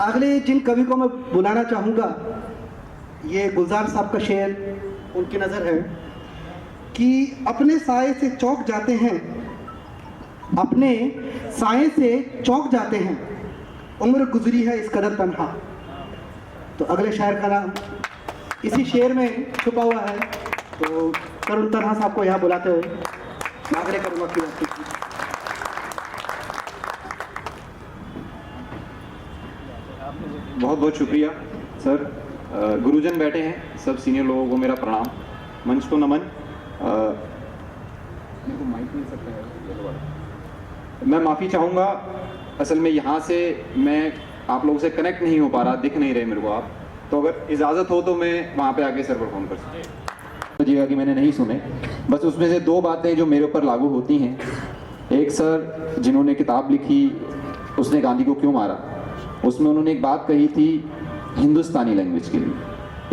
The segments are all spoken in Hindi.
अगले जिन कवि को मैं बुलाना चाहूँगा, ये गुलजार साहब का शेर उनकी नज़र है कि अपने साए से चौंक जाते हैं, अपने साए से चौंक जाते हैं, उम्र गुजरी है इस कदर तन्हा। तो अगले शायर का नाम इसी शेर में छुपा हुआ है। तो तरुण तन्हा साहब को यहाँ बुलाते हुए मैं आग्रह करूँगा कि बात कीजिए। बहुत बहुत शुक्रिया सर। गुरुजन बैठे हैं, सब सीनियर लोगों को मेरा प्रणाम, मंच को नमन। मेरे को माइक मिल सकता है ये वाला? मैं माफ़ी चाहूँगा, असल में यहाँ से मैं आप लोगों से कनेक्ट नहीं हो पा रहा, दिख नहीं रहे मेरे को आप, तो अगर इजाज़त हो तो मैं वहाँ पे आके सर पर फ़ोन कर सकता हूँ कि मैंने नहीं सुने। बस उसमें से दो बातें जो मेरे ऊपर लागू होती हैं। एक, सर जिन्होंने किताब लिखी उसने गांधी को क्यों मारा, उसमें उन्होंने एक बात कही थी हिंदुस्तानी लैंग्वेज के लिए,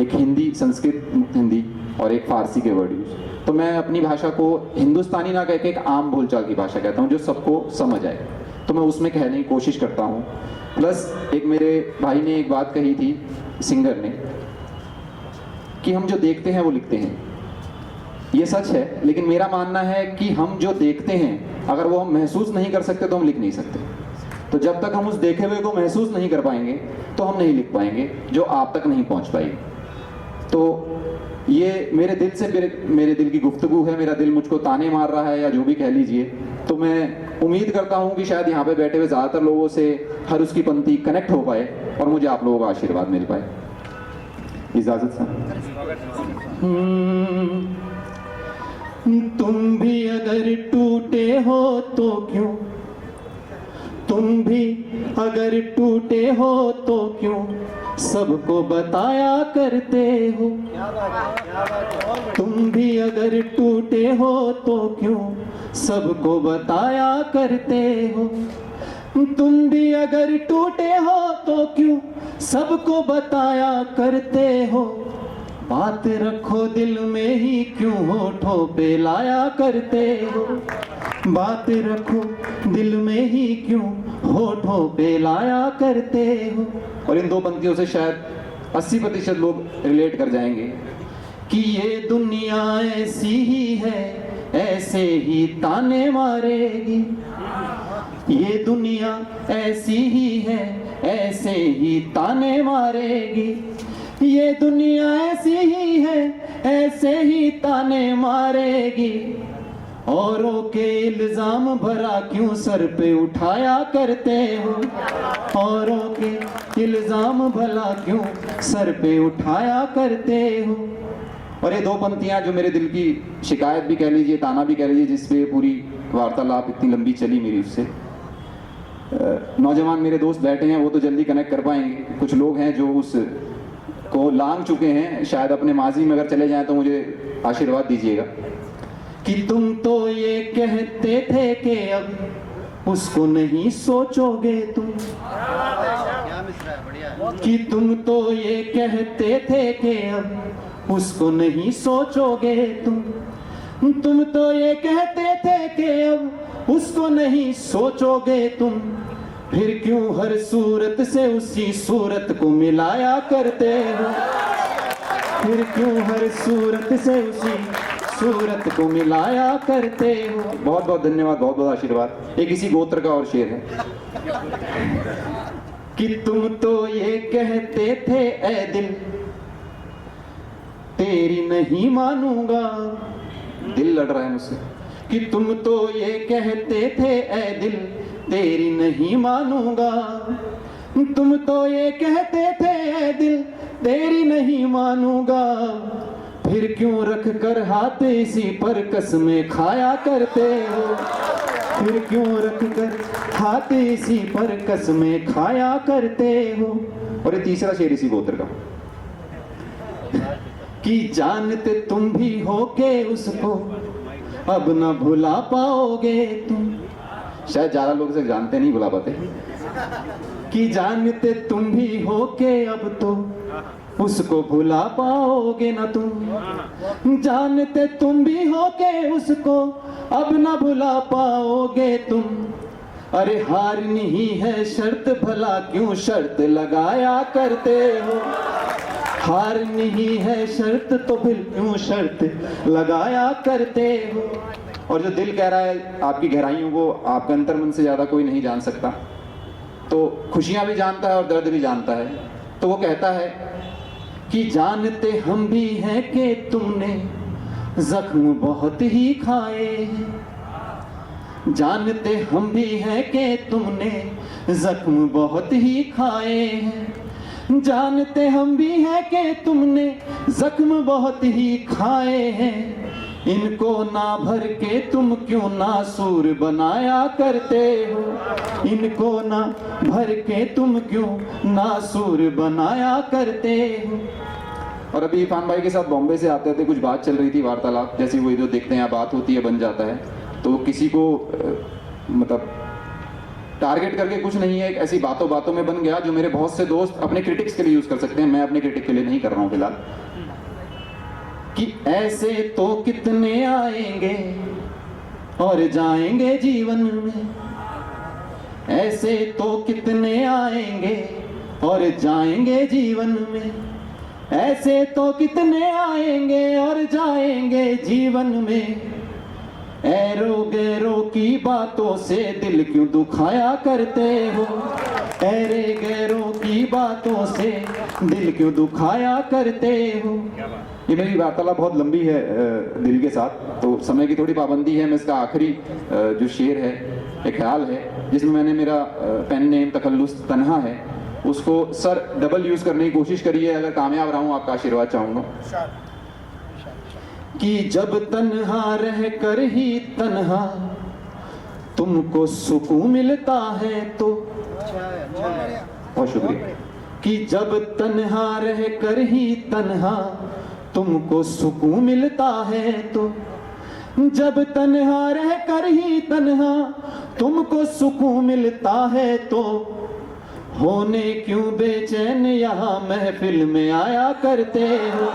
एक हिंदी, संस्कृत हिंदी और एक फारसी के वर्ड यूज। तो मैं अपनी भाषा को हिंदुस्तानी ना कह के एक आम बोलचाल की भाषा कहता हूँ जो सबको समझ आए, तो मैं उसमें कहने की कोशिश करता हूँ। प्लस एक मेरे भाई ने एक बात कही थी, सिंगर ने, कि हम जो देखते हैं वो लिखते हैं। ये सच है, लेकिन मेरा मानना है कि हम जो देखते हैं अगर वो हम महसूस नहीं कर सकते तो हम लिख नहीं सकते। तो जब तक हम उस देखे हुए को महसूस नहीं कर पाएंगे तो हम नहीं लिख पाएंगे, जो आप तक नहीं पहुंच पाएगी। तो ये मेरे दिल से मेरे दिल की गुफ्तगू है, मेरा दिल मुझको ताने मार रहा है या जो भी कह लीजिए। तो मैं उम्मीद करता हूं कि शायद यहाँ पे बैठे हुए ज़्यादातर लोगों से हर उसकी पंक्ति कनेक्ट हो पाए और मुझे आप लोगों का आशीर्वाद मिल पाए। इजाज़त सर। तुम भी अगर टूटे हो तो क्यों, तुम भी अगर टूटे हो तो क्यों सबको बताया करते हो। तुम भी अगर टूटे हो तो क्यों सबको बताया करते हो। तुम भी अगर टूटे हो तो क्यों सबको बताया करते हो। बात रखो दिल में ही क्यों होठों पे लाया करते हो। बात रखो दिल में ही क्यों होठों पे लाया करते हो। और इन दो पंक्तियों से शायद 80% लोग रिलेट कर जाएंगे कि ये दुनिया ऐसी ही है, ऐसे ही ताने मारेगी। ये दुनिया ऐसी ही है, ऐसे ही ताने मारेगी। ये दुनिया ऐसी ही है, ऐसे ही ताने मारेगी। औरों के इल्जाम भरा क्यों सर पे उठाया करते हो। औरों के इल्जाम भला क्यों सर पे उठाया करते हो। और ये दो पंक्तियां जो मेरे दिल की शिकायत भी कह लीजिए, ताना भी कह लीजिए, जिसपे पूरी वार्तालाप इतनी लंबी चली मेरी उससे। नौजवान मेरे दोस्त बैठे हैं, वो तो जल्दी कनेक्ट कर पाएंगे। कुछ लोग हैं जो उस को लांघ चुके हैं, शायद अपने माजी में अगर चले जाएं तो मुझे आशीर्वाद दीजिएगा। कि तुम तो ये कहते थे कि अब उसको नहीं सोचोगे तुम। कि तुम तो ये कहते थे कि अब उसको नहीं सोचोगे तुम। तुम तो ये कहते थे कि अब उसको नहीं सोचोगे तुम। फिर क्यों हर सूरत से उसी सूरत को मिलाया करते हो। फिर क्यों हर सूरत से उसी सूरत को मिलाया करते हो। बहुत बहुत धन्यवाद, बहुत बहुत आशीर्वाद। एक इसी गोत्र का और शेर है कि तुम तो ये कहते थे ऐ दिल तेरी नहीं मानूंगा। दिल लड़ रहा है मुझसे। कि तुम तो ये कहते थे ऐ दिल तेरी नहीं मानूंगा। तुम तो ये कहते थे ऐ दिल तेरी नहीं मानूंगा। फिर क्यों रख कर हाथ इसी पर कसमें खाया करते हो। फिर क्यों रख कर हाथ इसी पर कसमें खाया करते हो। और ये तीसरा शेर इसी गोत्र का। कि जानते तुम भी हो के उसको अब न भुला पाओगे तुम। शायद ज्यादा लोग इसे जानते नहीं, भुला पाते। कि जानते तुम भी हो के अब तो उसको भुला पाओगे ना तुम। जानते तुम भी हो के उसको अब न भुला पाओगे तुम। अरे हारनी ही है शर्त, भला क्यों शर्त लगाया करते हो। हारनी ही है शर्त तो फिर क्यों शर्त लगाया करते हो। और जो दिल कह रहा है आपकी गहराइयों को आपके अंतर्मन से ज्यादा कोई नहीं जान सकता। तो खुशियां भी जानता है और दर्द भी जानता है। तो वो कहता है कि जानते हम भी हैं कि तुमने जख्म बहुत ही खाए हैं। जानते हम भी हैं कि तुमने जख्म बहुत ही खाए हैं। जानते हम भी हैं कि तुमने जख्म बहुत ही खाए हैं। इनको ना भर के तुम क्यों नासूर बनाया करते हो। इनको ना भर के तुम क्यों नासूर बनाया करते हो। और अभी इरफान भाई के साथ बॉम्बे से आते थे, कुछ बात चल रही थी, वार्तालाप जैसी वही जो देखते हैं बात होती है बन जाता है। तो किसी को मतलब टारगेट करके कुछ नहीं है, एक ऐसी बातों बातों में बन गया जो मेरे बहुत से दोस्त अपने क्रिटिक्स के लिए यूज कर सकते हैं। मैं अपने क्रिटिक के लिए नहीं कर रहा हूँ फिलहाल। कि ऐसे तो कितने आएंगे और जाएंगे जीवन में। ऐसे तो कितने आएंगे और जाएंगे जीवन में। ऐसे तो कितने आएंगे और जाएंगे जीवन में। ऐरो गैरो की बातों से दिल क्यों दुखाया करते हो। ऐरे गैरों की बातों से दिल क्यों दुखाया करते हो। ये मेरी वार्तालाप बहुत लंबी है दिल के साथ, तो समय की थोड़ी पाबंदी है। मैं इसका आखिरी जो शेर है, एक ख्याल है जिसमें मैंने मेरा पेन नेम तखल्लुस तन्हा है उसको सर डबल यूज करने की कोशिश करी है। अगर कामयाब रहा हूँ आपका आशीर्वाद चाहूंगा। कि जब तन्हा रह कर ही तन्हा तुमको सुकून मिलता है तो। बहुत शुक्रिया। कि जब तन्हा रह कर ही तन्हा तुमको सुकून मिलता है तो। जब तन्हा रह कर ही तन्हा तुमको सुकून मिलता है तो। होने क्यों बेचैन यहाँ महफिल में आया करते हो।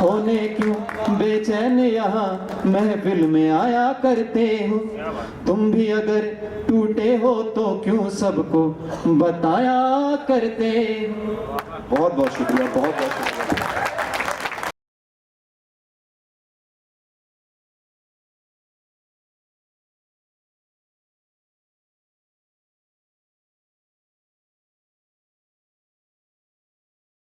होने क्यों बेचैन यहाँ महफिल में आया करते हो। तुम भी अगर टूटे हो तो क्यों सबको बताया करते हो। बहुत बहुत शुक्रिया, बहुत बहुत शुक्रिया।